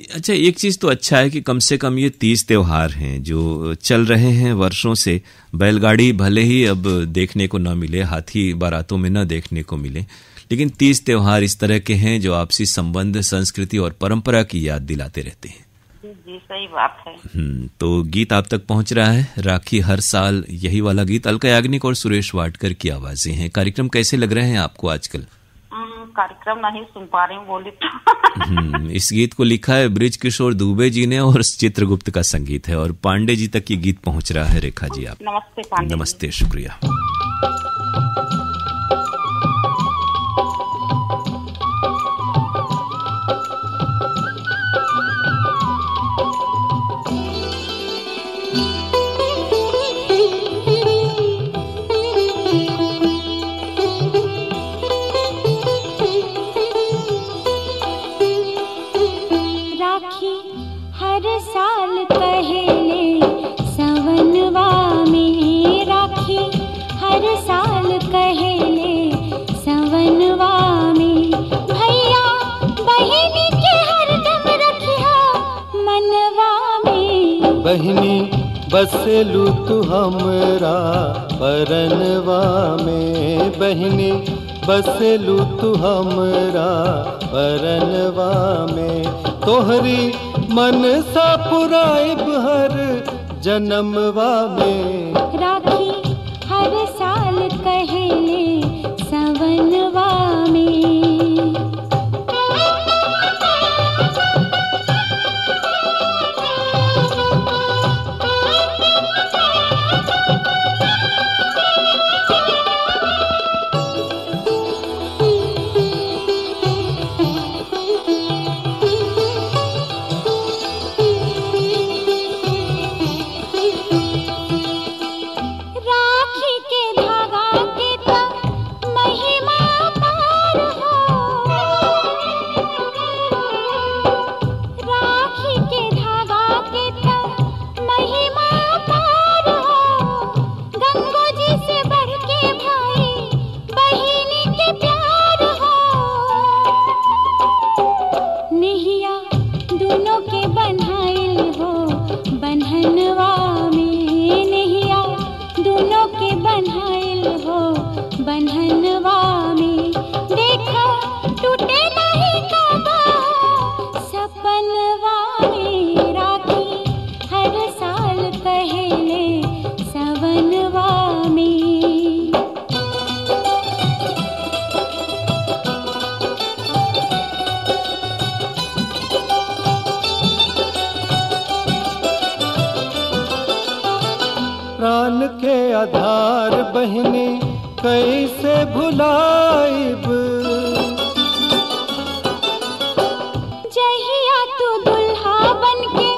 अच्छा, एक चीज तो अच्छा है कि कम से कम ये 30 त्योहार हैं जो चल रहे हैं वर्षों से। बैलगाड़ी भले ही अब देखने को न मिले, हाथी बारातों में न देखने को मिले, लेकिन 30 त्योहार इस तरह के हैं जो आपसी संबंध, संस्कृति और परंपरा की याद दिलाते रहते हैं।
जी सही बात है।
तो गीत आप तक पहुंच रहा है, राखी हर साल, यही वाला गीत। अलका याग्निक और सुरेश वाडकर की आवाजें हैं। कार्यक्रम कैसे लग रहे हैं आपको आजकल?
कार्यक्रम नहीं सुन पा रही हूँ, बोली तो।
इस गीत को लिखा है ब्रिज किशोर दुबे जी ने और चित्रगुप्त का संगीत है, और पांडे जी तक ये गीत पहुंच रहा है। रेखा जी, आप
नमस्ते। पांडे
नमस्ते, शुक्रिया।
पहले सवनवा में राखी हर साल
बहिनी बसेलू तू हमरा परनवा में, बहिनी बसेलू तू हमरा परनवा में। तोहरी मन सा पुराइब हर जन्मवा में।
राखी हर साल कहेले सवनवा में।
प्राण के आधार बहिनी कैसे भुलाइब।
जहिया तू दुल्हा बनके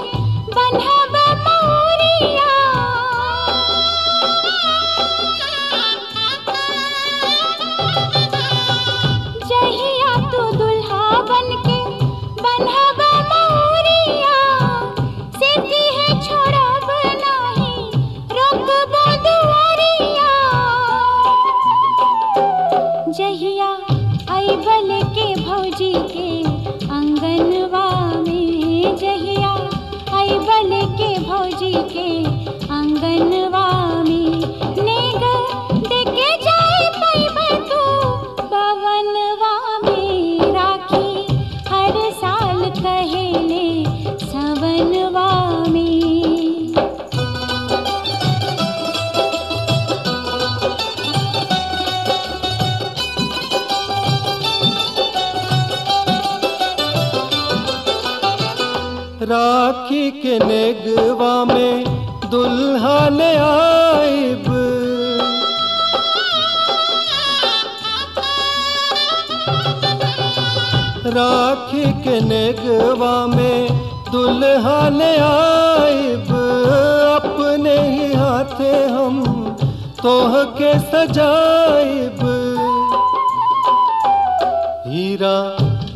बनहब मौरिया, जहिया तू दुल्हा बनके बनहब मौरिया। सेती है छोड़ब नाही रोकबो दुआरिया। जहिया अइबल के भौजी के अंगनवा में, जहिया अइबल के भौजी के अंगनवा में। नेग देके जाए पैब तू पवनवा में। राखी हर साल कहेले सवनवा में।
राखी के नेगवा में दुल्हा ले आइब। राखी के नेगवा में दुल्हा ले आइब। अपने ही हाथे हम तोह के सजाइब। हीरा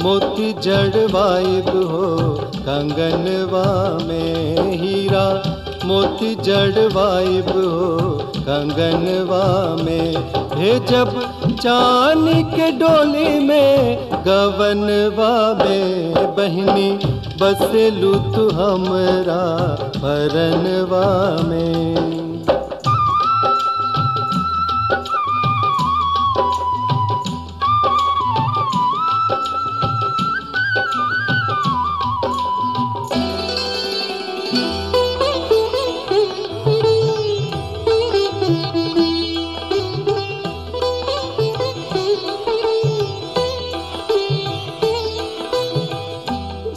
मोती जड़वाइब हो कंगनवा में। हीरा मोती जड़वाइब हो कंगनवा में। भेजब चांदी के डोली में गवनवा में। बहिनी बसेलू तू हमरा परनवा में।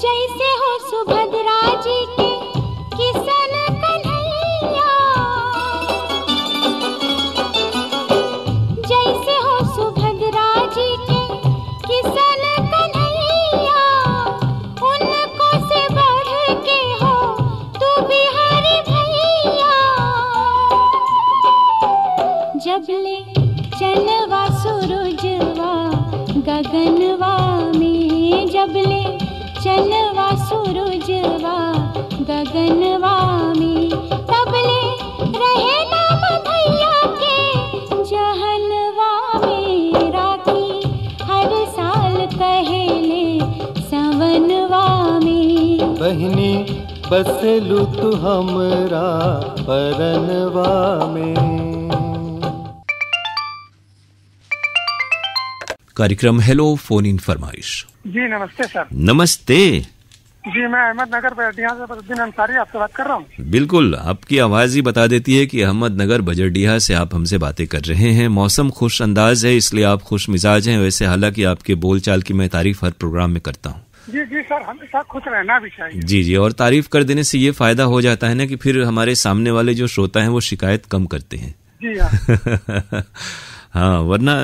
जैसे हो सुभद्रा जी के किसन कन्हैया, जैसे हो सुभद्रा जी के किसन कन्हैया। उनको से बढ़ के हो तू बिहारी भैया। जबले चनवा सूरजवा गगनवा में, जबले चनवा सूरजवा गगनवा में। तबले रहे नाम भैया के जहनवा में। राखी हर साल कहेले सवनवा में।
बहिनी बसेलू तू हमरा परनवा में।
कार्यक्रम हेलो फोन इन फरमाइश।
जी नमस्ते सर।
नमस्ते
जी, मैं अहमदनगर बजरडीहा से बदरुद्दीन अंसारी आपसे बात कर रहा हूँ।
बिल्कुल, आपकी आवाज ही बता देती है कि अहमदनगर बजरडीहा से आप हमसे बातें कर रहे हैं। मौसम खुश अंदाज है, इसलिए आप खुश मिजाज हैं। वैसे हालांकि आपके बोलचाल की मैं तारीफ हर प्रोग्राम में करता हूँ।
जी जी सर, हमेशा खुश रहना भी चाहिए।
जी जी, और तारीफ कर देने से ये फायदा हो जाता है ना कि फिर हमारे सामने वाले जो श्रोता हैं वो शिकायत कम करते हैं।
जी हाँ।
हाँ, वरना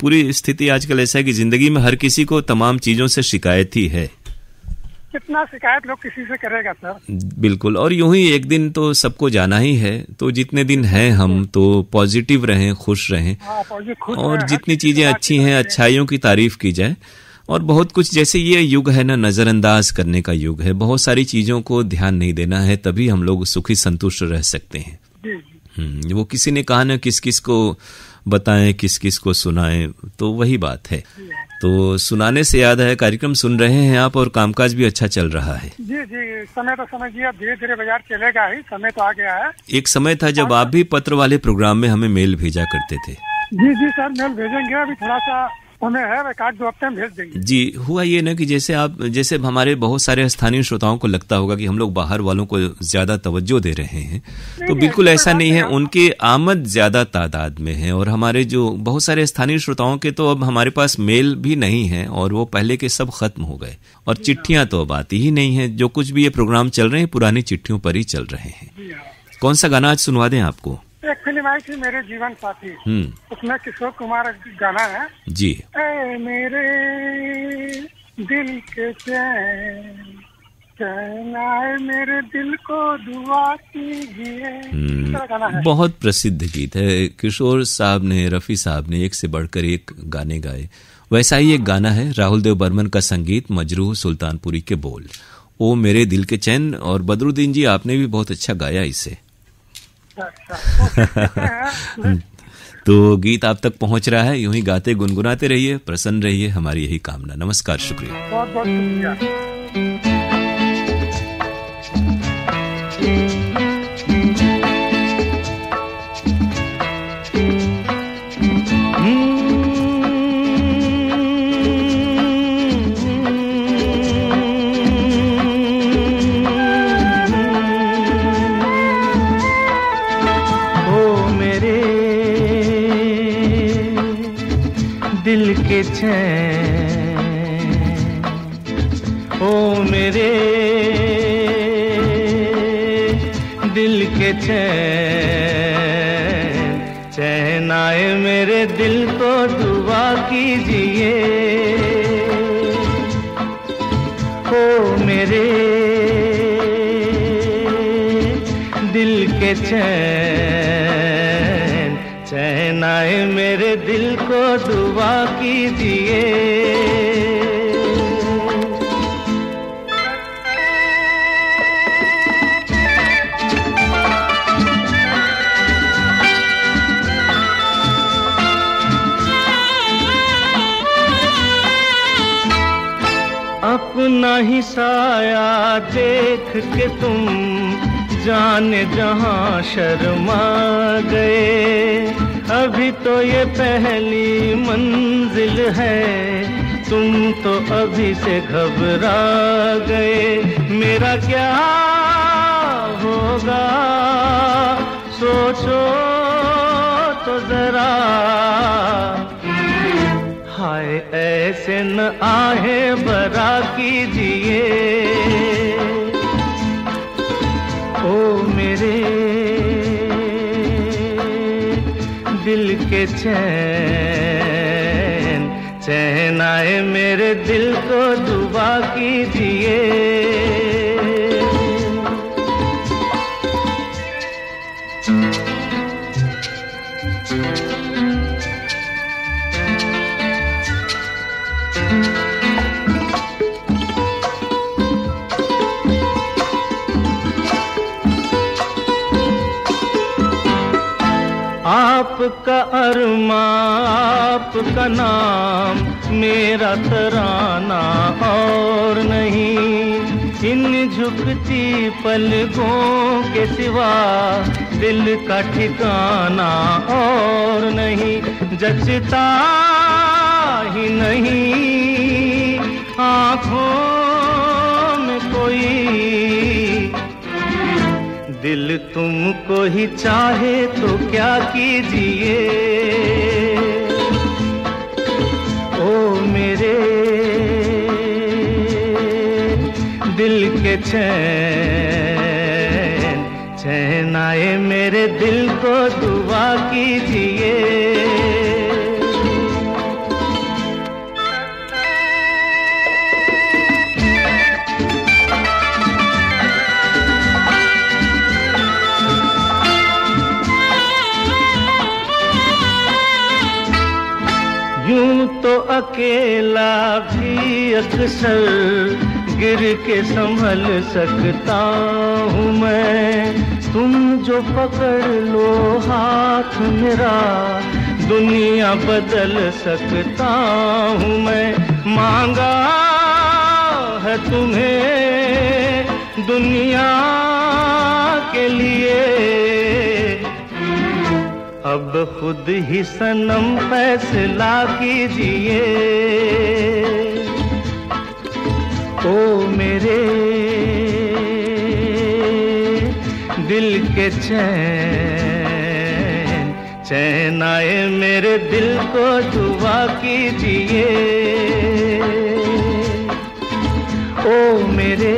पूरी स्थिति आजकल ऐसा है कि जिंदगी में हर किसी को तमाम चीजों से शिकायत ही है।
कितना शिकायत लोग किसी से करेगा सर।
बिल्कुल, और यूं ही एक दिन तो सबको जाना ही है, तो जितने दिन हैं हम तो पॉजिटिव रहें, खुश रहें, और जितनी चीजें अच्छी हैं अच्छाइयों की तारीफ की जाए। और बहुत कुछ, जैसे ये युग है ना नजरअंदाज करने का युग है, बहुत सारी चीजों को ध्यान नहीं देना है, तभी हम लोग सुखी संतुष्ट रह सकते हैं। वो किसी ने कहा ना, किस किस को बताएं, किस किस को सुनाएं, तो वही बात है। तो सुनाने से याद है, कार्यक्रम सुन रहे हैं आप और कामकाज भी अच्छा चल रहा है।
जी जी, समय तो समझिए अब धीरे धीरे बाजार चलेगा ही, समय तो आ गया है।
एक समय था जब आप भी पत्र वाले प्रोग्राम में हमें मेल भेजा करते थे।
जी जी सर, मेल भेजेंगे, अभी थोड़ा सा समय है, एक आध दो हफ्ते में भेज देंगे।
जी, हुआ ये ना कि जैसे हमारे बहुत सारे स्थानीय श्रोताओं को लगता होगा कि हम लोग बाहर वालों को ज्यादा तवज्जो दे रहे हैं, तो बिल्कुल ऐसा नहीं है। उनकी आमद ज्यादा तादाद में है, और हमारे जो बहुत सारे स्थानीय श्रोताओं के तो अब हमारे पास मेल भी नहीं है, और वो पहले के सब खत्म हो गए, और चिट्ठियां तो अब आती ही नहीं है। जो कुछ भी ये प्रोग्राम चल रहे हैं पुरानी चिट्ठियों पर ही चल रहे हैं। कौन सा गाना आज सुनवा दें आपको?
एक फिल्म आई थी मेरे जीवन साथी, उसमें किशोर कुमार गाना है।
जी।
ऐ मेरे दिल के चैन, चैन आए मेरे दिल को दुआ कीजिए।
बहुत प्रसिद्ध गीत है। किशोर साहब ने, रफी साहब ने एक से बढ़कर एक गाने गाए। वैसा ही एक गाना है, राहुल देव बर्मन का संगीत, मजरूह सुल्तानपुरी के बोल, ओ मेरे दिल के चैन। और बदरुद्दीन जी, आपने भी बहुत अच्छा गाया इसे। तो गीत आप तक पहुंच रहा है, यूं ही गाते गुनगुनाते रहिए, प्रसन्न रहिए, हमारी यही कामना। नमस्कार, शुक्रिया।
बहुत बहुत शुक्रिया।
दिल के चैन, ओ मेरे दिल के चैन, चैन आए मेरे दिल को दुआ कीजिए। ओ मेरे दिल के चैन, चैन आए मेरे दिल को दुआ कीजिए। अपना ही साया देख के तुम जाने जहां शर्मा गए। अभी तो ये पहली मंजिल है, तुम तो अभी से घबरा गए। मेरा क्या होगा सोचो तो जरा, हाय ऐसे न आहे बरा कीजिए। ओ मेरे दिल के चैन, चैन आए मेरे दिल को दुआ कीजिए। आपका अरमा, आपका नाम, मेरा तराना और नहीं। इन झुकती पलकों के सिवा दिल का ठिकाना और नहीं, जचता ही नहीं आँखों में कोई, दिल तुमको ही चाहे तो क्या कीजिए। ओ मेरे दिल के चैन, चैन आए मेरे दिल को दुआ कीजिए। यूं तो अकेला भी अक्सर गिर के संभल सकता हूँ मैं, तुम जो पकड़ लो हाथ मेरा दुनिया बदल सकता हूँ मैं। मांगा है तुम्हें दुनिया के लिए, अब खुद ही सनम फैसला कीजिए। ओ मेरे दिल के चैन, चैन आए मेरे दिल को दुआ कीजिए। ओ मेरे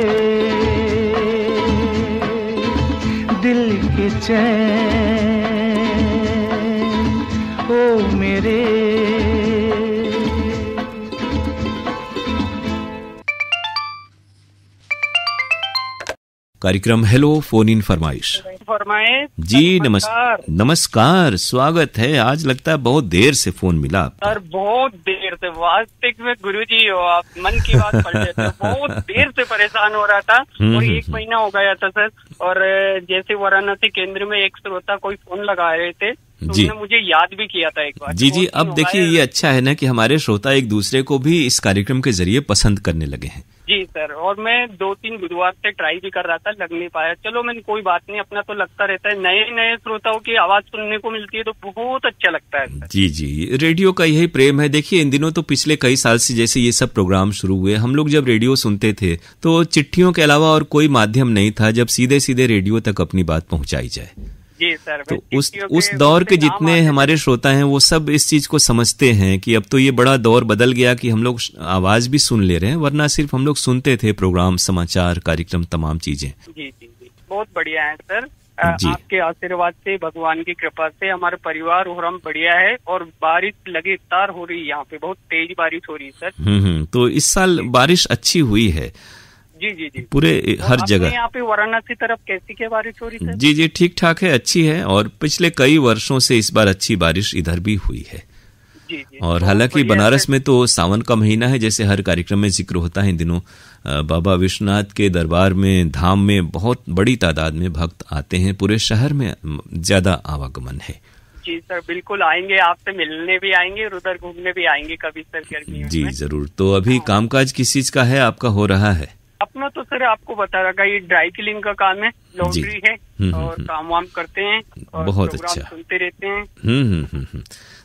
दिल के चैन, ओ मेरे।
कार्यक्रम हेलो फोन इन फरमाइश जी। नमस्कार, स्वागत है। आज लगता है बहुत देर से फोन मिला
सर, बहुत देर से। वास्तविक में गुरुजी हो आप, मन की बात पढ़ लेते हो। बहुत देर से परेशान हो रहा था और 1 महीना हो गया था सर। और जैसे वाराणसी केंद्र में एक श्रोता कोई फोन लगा रहे थे तो उन्होंने मुझे याद भी किया था एक बार।
जी, अब देखिए ये अच्छा है ना कि हमारे श्रोता एक दूसरे को भी इस कार्यक्रम के जरिए पसंद करने लगे हैं।
जी सर, और मैं 2-3 बुधवार से ट्राई भी कर रहा था, लग नहीं पाया। चलो मैंने कोई बात नहीं, अपना तो लगता रहता है। नए श्रोताओं की आवाज सुनने को मिलती है तो बहुत अच्छा लगता है सर।
जी, रेडियो का यही प्रेम है। देखिए इन दिनों तो पिछले कई साल से जैसे ये सब प्रोग्राम शुरू हुए, हम लोग जब रेडियो सुनते थे तो चिट्ठियों के अलावा और कोई माध्यम नहीं था जब सीधे सीधे रेडियो तक अपनी बात पहुंचाई जाए।
जी सर,
तो उस दौर के जितने हमारे श्रोता हैं वो सब इस चीज को समझते हैं कि अब तो ये बड़ा दौर बदल गया कि हम लोग आवाज भी सुन ले रहे हैं, वरना सिर्फ हम लोग सुनते थे प्रोग्राम, समाचार, कार्यक्रम, तमाम चीजें।
जी, बहुत बढ़िया है सर। आपके आशीर्वाद से, भगवान की कृपा से हमारा परिवार और हम बढ़िया है। और बारिश लगातार हो रही है, यहाँ पे बहुत तेज बारिश हो रही है सर।
तो इस साल बारिश अच्छी हुई है।
जी,
पूरे हर जगह।
यहाँ पे वाराणसी तरफ कैसी क्या बारिश हो रही है?
जी, ठीक ठाक है, अच्छी है। और पिछले कई वर्षों से इस बार अच्छी बारिश इधर भी हुई है।
जी,
और हालांकि बनारस में तो सावन का महीना है, जैसे हर कार्यक्रम में जिक्र होता है इन दिनों बाबा विश्वनाथ के दरबार में, धाम में बहुत बड़ी तादाद में भक्त आते हैं। पूरे शहर में ज्यादा आवागमन है।
जी सर, बिल्कुल आएंगे, आपसे मिलने भी आएंगे और उधर घूमने भी आएंगे कभी सर गर्मियों में।
जी जरूर। तो अभी कामकाज किस चीज का है आपका हो रहा है?
अपना तो सर आपको बता रहा, ये ड्राई क्लीनिंग का काम है, लॉन्ड्री है और काम वाम करते हैं और
बहुत अच्छा
सुनते रहते हैं।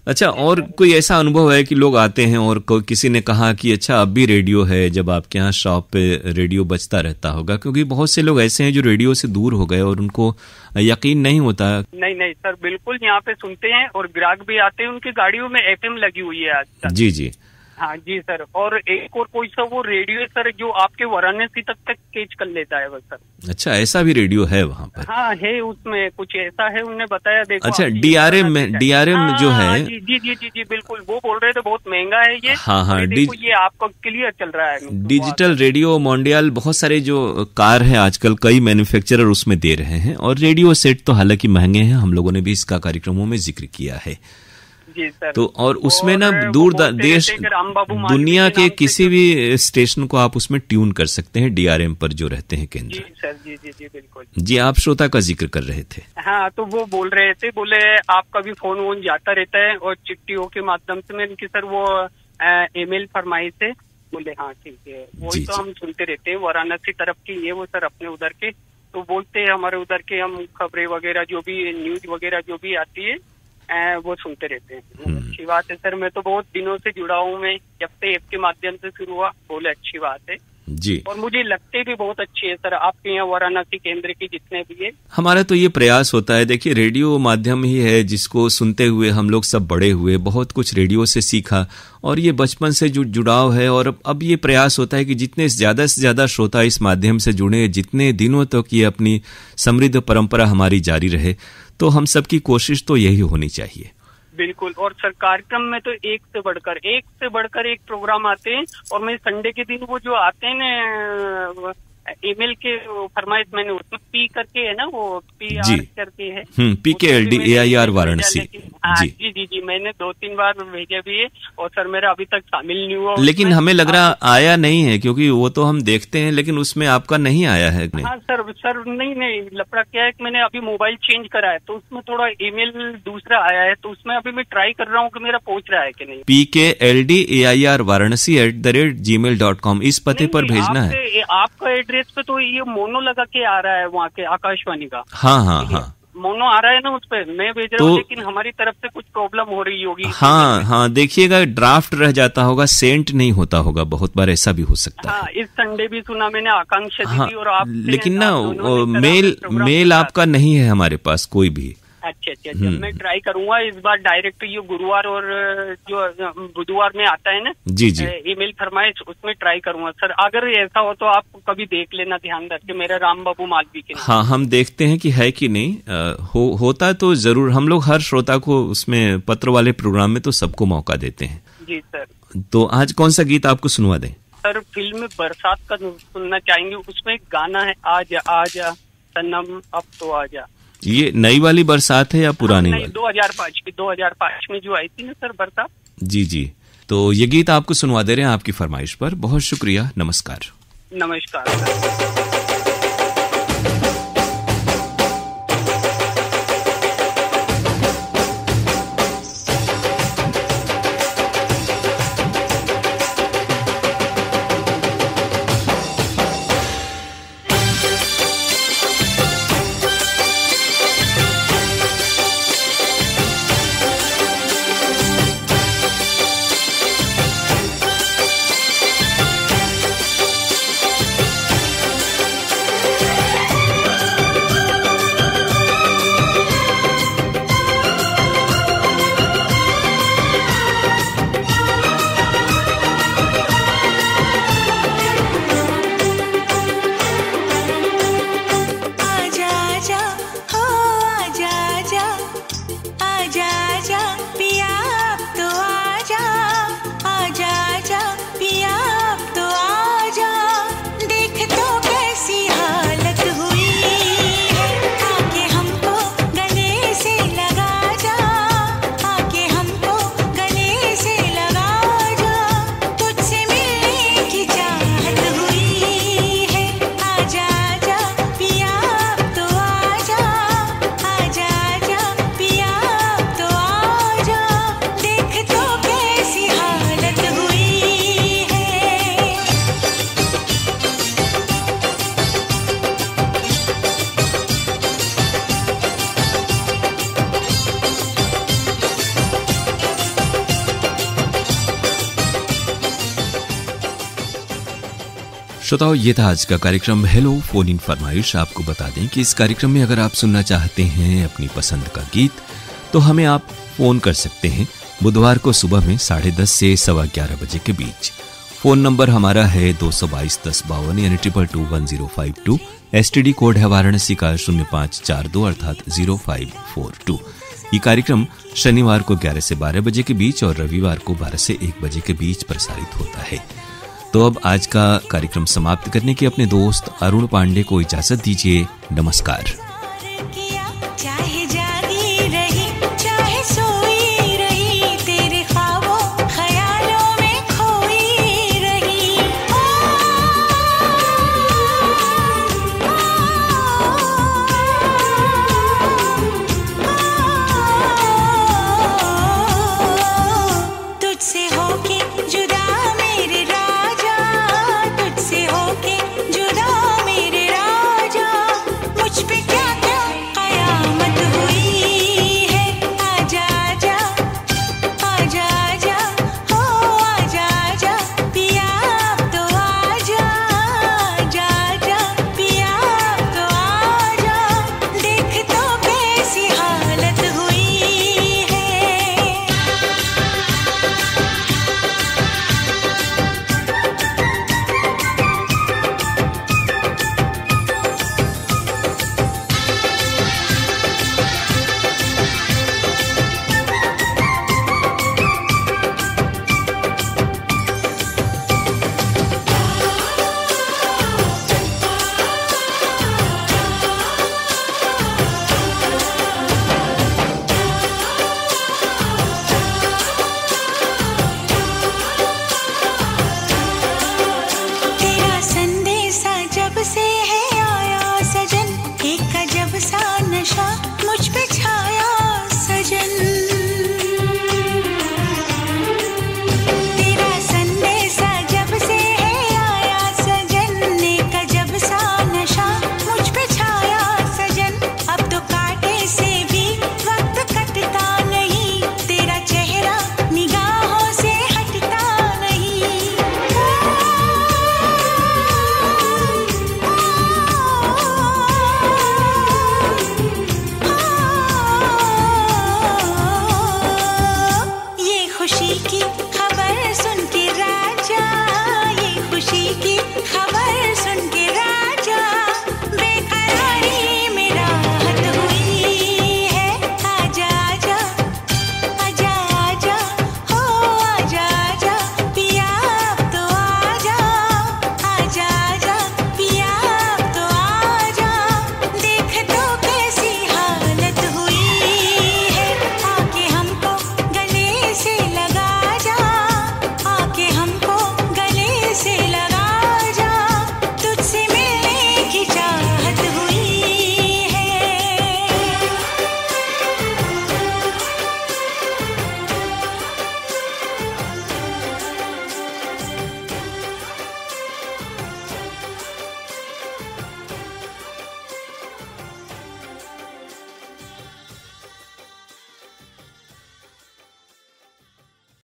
अच्छा, और कोई ऐसा अनुभव है कि लोग आते हैं और किसी ने कहा कि अच्छा अब भी रेडियो है, जब आपके यहाँ शॉप पे रेडियो बजता रहता होगा? क्योंकि बहुत से लोग ऐसे हैं जो रेडियो से दूर हो गए और उनको यकीन नहीं होता।
नहीं सर, बिल्कुल यहाँ पे सुनते हैं और ग्राहक भी आते हैं, उनकी गाड़ियों में एफएम लगी हुई है आज।
जी
हाँ जी सर। और एक और कोई सा वो रेडियो सर जो आपके वाराणसी तक कैच कर लेता है बस सर।
अच्छा, ऐसा भी रेडियो है वहाँ पर?
हाँ है, उसमें कुछ ऐसा है, उन्होंने बताया। देखो
अच्छा, डीआरएम जो है।
जी बिल्कुल, वो बोल रहे थे बहुत महंगा है ये।
हाँ,
ये आपका क्लियर चल रहा है।
डिजिटल रेडियो मॉन्डियल, बहुत सारे जो कार है आजकल कई मैन्युफैक्चरर उसमें दे रहे हैं। और रेडियो सेट तो हालांकि महंगे हैं, हम लोगों ने भी इसका कार्यक्रमों में जिक्र किया है।
तो
और उसमें ना दूर देश दुनिया के किसी भी स्टेशन को आप उसमें ट्यून कर सकते हैं, डीआरएम पर जो रहते हैं केंद्र।
जी सर, जी बिल्कुल।
जी, आप श्रोता का जिक्र कर रहे थे।
हाँ, तो वो बोल रहे थे, बोले आपका भी फोन वोन जाता रहता है और चिट्ठियों के माध्यम से। मैंने कि सर वो ईमेल फरमाई से बोले हाँ ठीक है, वही तो हम सुनते रहते हैं। वाराणसी तरफ की ये वो सर अपने उधर के तो बोलते हैं, हमारे उधर के हम खबरें वगैरह जो भी न्यूज वगैरह जो भी आती है वो सुनते रहते हैं। अच्छी बात है सर, मैं तो बहुत दिनों से जुड़ा हूँ, मैं जब से ऐप के माध्यम से शुरू हुआ, बोले अच्छी बात है
जी।
और मुझे लगते भी बहुत अच्छे है सर आपके यहाँ वाराणसी केंद्र के जितने भी है।
हमारा तो ये प्रयास होता है, देखिए रेडियो माध्यम ही है जिसको सुनते हुए हम लोग सब बड़े हुए, बहुत कुछ रेडियो से सीखा और ये बचपन से जो जुड़ाव है। और अब ये प्रयास होता है कि जितने ज्यादा से ज्यादा श्रोता इस माध्यम से जुड़े, जितने दिनों तक ये अपनी समृद्ध परंपरा हमारी जारी रहे, तो हम सबकी कोशिश तो यही होनी चाहिए।
बिल्कुल। और सर कार्यक्रम में तो एक से बढ़कर एक प्रोग्राम आते हैं और मैं संडे के दिन वो जो आते हैं ना ईमेल के फरमाइश, मैंने उसमें पी करके है ना, वो PR करके है,
PKLD वाराणसी।
जी जी जी, मैंने 2-3 बार भेजा भी है और सर मेरा अभी तक शामिल नहीं हुआ।
लेकिन हमें लग रहा आया नहीं है, क्योंकि वो तो हम देखते हैं लेकिन उसमें आपका नहीं आया है।
हाँ सर नहीं लफड़ा क्या है कि मैंने अभी मोबाइल चेंज करा है तो उसमें थोड़ा ईमेल दूसरा आया है, तो उसमें अभी मैं ट्राई कर रहा हूँ कि मेरा पहुँच रहा है कि नहीं।
PKLD Varanasi@gmail.com इस पते पर भेजना है।
आपका एड्रेस पे तो ये मोनो लगा के आ रहा है वहाँ के आकाशवाणी का।
हाँ
मोनो आ रहा है ना, उस पे मैं भेज रहा हूँ, लेकिन हमारी तरफ से कुछ प्रॉब्लम हो रही होगी।
हाँ देखिएगा ड्राफ्ट रह जाता होगा, सेंट नहीं होता होगा, बहुत बार ऐसा भी हो सकता है।
इस संडे भी सुना मैंने आकांक्षा दीदी और आप,
लेकिन ना मेल आपका नहीं है हमारे पास कोई भी।
अच्छा मैं ट्राई करूंगा इस बार डायरेक्ट, ये गुरुवार और जो बुधवार में आता है ना
जी
ईमेल फरमाइश, उसमें ट्राई करूंगा सर। अगर ऐसा हो तो आप कभी देख लेना ध्यान रख के, मेरा राम बाबू मालवी के।
हाँ हम देखते हैं कि है कि नहीं, होता तो जरूर। हम लोग हर श्रोता को उसमें पत्र वाले प्रोग्राम में तो सबको मौका देते हैं।
जी सर।
तो आज कौन सा गीत आपको सुनवा दें?
सर फिल्म बरसात का सुनना चाहेंगे, उसमें एक गाना है आजा आजा सनम अब तो आजा।
ये नई वाली बरसात है या पुरानी वाली?
2005 में जो आई थी ना सर बरसात।
जी तो ये गीत आपको सुनवा दे रहे हैं आपकी फरमाइश पर। बहुत शुक्रिया, नमस्कार।
नमस्कार।
श्रोताओ, ये था आज का कार्यक्रम हेलो फोन इन फरमाइश। आपको बता दें कि इस कार्यक्रम में अगर आप सुनना चाहते हैं अपनी पसंद का गीत तो हमें आप फोन कर सकते हैं बुधवार को सुबह में 10:30 से 11:15 बजे के बीच। फोन नंबर हमारा है 222-1052 यानी 2221-1052। STD कोड है वाराणसी का 0542 अर्थात 0542। ये कार्यक्रम शनिवार को 11 से 12 बजे के बीच और रविवार को 12 से 1 बजे के बीच प्रसारित होता है। तो अब आज का कार्यक्रम समाप्त करने के अपने दोस्त अरुण पांडे को इजाजत दीजिए। नमस्कार।